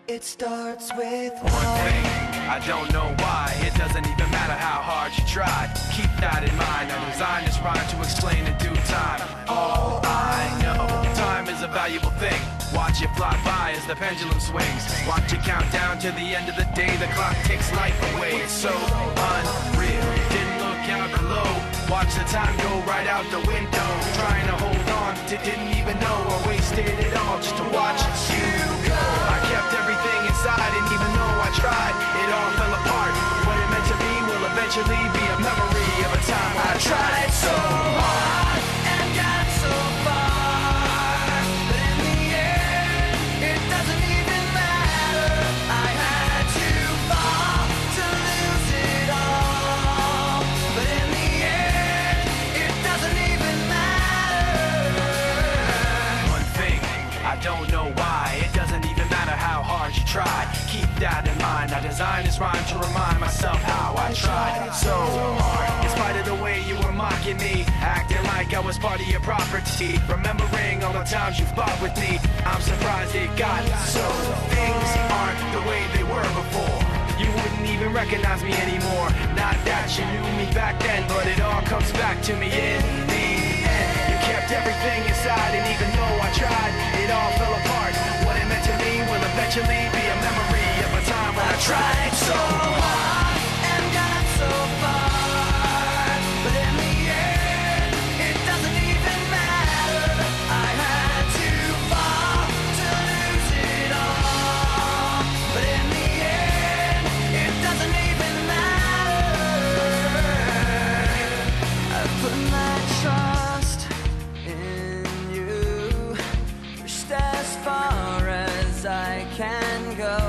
It starts with one thing, I don't know why. It doesn't even matter how hard you try. Keep that in mind. I designed this rhyme to explain in due time. All I know, time is a valuable thing. Watch it fly by as the pendulum swings. Watch it count down to the end of the day. The clock takes life away. It's so unreal. Didn't look out below. Watch the time go right out the window. Trying to hold on to didn't even know I wasted it all just to watch you go. I kept everything inside, and even though I tried, it all fell apart. What it meant to be will eventually be a memory of a time when I tried so hard and got so far, but in the end, it doesn't even matter. I had to fall to lose it all, but in the end, it doesn't even matter. One thing, I don't know why. It doesn't even matter how hard you try. Keep that in mind. I designed this rhyme to remind myself how I tried so hard. In spite of the way you were mocking me, acting like I was part of your property, remembering all the times you fought with me, I'm surprised it got so. Things aren't the way they were before. You wouldn't even recognize me anymore. Not that you knew me back then, but it all comes back to me in the end. You kept everything inside, and even though I tried, it all fell apart. What it meant to me will eventually be a memory of a time when I tried so hard and got so far, but in the end, it doesn't even matter. I had to fall to lose it all, but in the end, it doesn't even matter. I put my trust in you, pushed as far as I can go.